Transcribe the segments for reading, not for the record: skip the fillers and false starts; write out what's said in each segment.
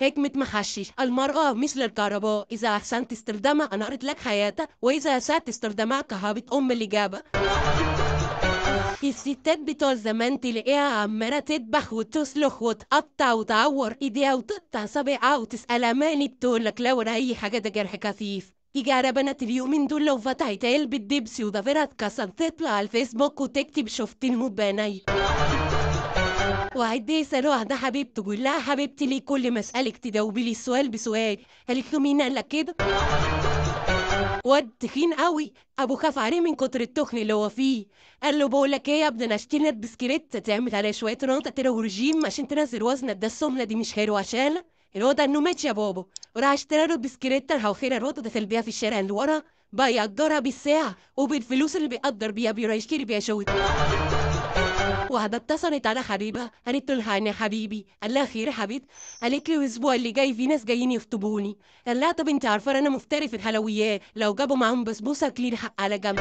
حكمة محشش: المرأة مثل الكهرباء، إذا أحسنت استخدامها أنارت لك حياتها، وإذا أسأت استخدامها كهربت الإجابة. الستات بتوع زمان تلاقيها عمالة تذبح وتسلخ وتقطع وتعور ايديها وتقطع صابعها وتسألها مالي، تقولك لا ولا أي حاجة، ده جرح خفيف. تيجي على بنات اليومين دول لو فتحت علبة دبسي وضفيرها اتكسر تطلع على الفيسبوك وتكتب شفت الموت بعيني. وعد يسألوا واحدة حبيبته، تقول لها حبيبتي ليه كل ما أسألك تجاوبي لي السؤال بسؤال؟ قالت له مين قال لك كده؟ واد تخين قوي، ابو خاف عليه من كتر التخن اللي هو فيه. قال له بقول لك ايه يا ابني، انا اشتري لك بسكريت تعمل عليه شويه رياضه كده ورجيم عشان تنزل وزنك، ده السمنه دي مش حلوه عشان الوضع انه ماشي يا بابا. وراح اشترى له بسكريت، راح وخير الوضع ده بيها في الشارع اللي ورا، بقى يقدرها بالساعه وبالفلوس اللي بيقدر بيها بيروح يشتري بيها شويه. واحدة اتصلت على حبيبها، قالت له الحقني يا حبيبي. قال لها خير يا حبيبتي؟ قالت له الاسبوع اللي جاي في ناس جايين يخطبوني. قال لها طب انت عارفه انا مفتري في الحلويات، لو جابوا معاهم بسبوسه كلين حق على جنب.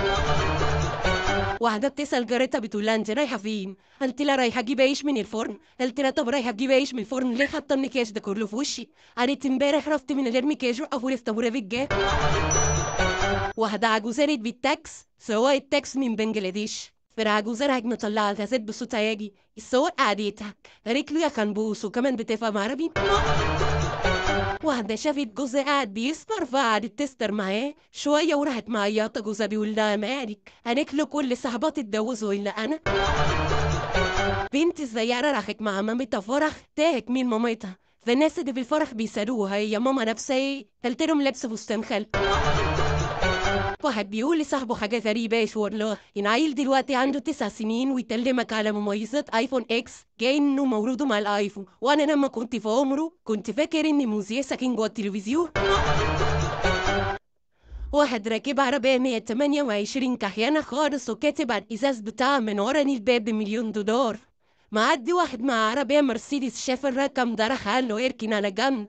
واحدة بتسأل جارتها بتقول لها انت رايحة فين؟ قالت لها رايحة اجيب عيش من الفرن. قالت لها طب رايحة تجيب عيش من الفرن ليه حاطة المكياج ده كله في وشي؟ قالت امبارح رحت من غير مكياج وقفوا لي في طابور الرجال. واحدة عجوزة بالتاكس، سواق التاكس من بنجلاديش، فالعجوزة راحت مطلعة الغازات بصوت عالي. السواق قعد يضحك، قالت له يا خنبوس وكمان بتفهم عربي؟ واحدة شافت جوزها قاعد بيسمر فقعدت تستر معاه شوية وراحت معيطة. جوزها بيقول لها مالك؟ قالت له كل صحباتي اتجوزوا إلا أنا. بنت السيارة راحت مع مامتها فرح، تاهت من مامتها، فالناس اللي في الفرح بيسألوها هي ماما نفسها ايه؟ قالت لهم لابسة فستان خلق. واحد بيقول لصاحبه حاجة غريبة، ايش والله العيل دلوقتي عنده 9 سنين ويكلمك على مميزات ايفون اكس كأنه مولوده مع الايفون، وانا لما كنت في عمره كنت فاكر ان موزيه ساكن جوه التلفزيون. واحد راكب عربية 128 كحيانة خالص وكاتب على الإزاز بتاعها من ورا الباب ب1,000,000 دولار. معدي واحد مع عربية مرسيدس، شاف الرقم ده راح قال له اركن على جنب.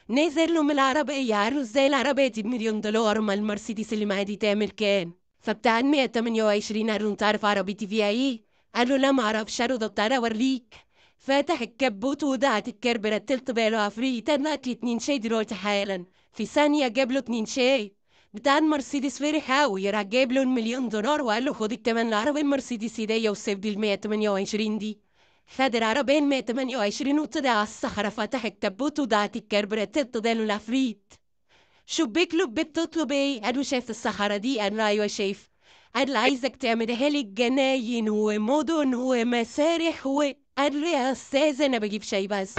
نزل له من العربية، قال له ازاي العربية دي ب1,000,000 ما المرسيدس اللي معايا دي تعمل كام؟ فبتاع ال 128 قال له انت عارف عربيتي فيها ايه؟ قال له لا ما اعرفش. قال له طب تعالى اوريك. فتح الكبوت ودعت الكربرة تلت باله عفريت، انا اكل 2 شاي دلوقتي حالا. في ثانية جاب له 2 شاي. بتاع المرسيدس فرح قوي، راح جايب له ال1,000,000 دولار وقال له خد التمن العربية المرسيدس دي وسيب لي ال 128 دي. خد العربية ال 128 وطلع على الصحراء، فتح الكبوت ودعت الكربرة تلت باله العفريت. شبيك له البيت تطلب ايه؟ قال له شايف الصحراء دي؟ قال له ايوه شايف. قال له عايزك تعملها لي جناين ومدن ومسارح قال له يا استاذ انا بجيب شاي بس.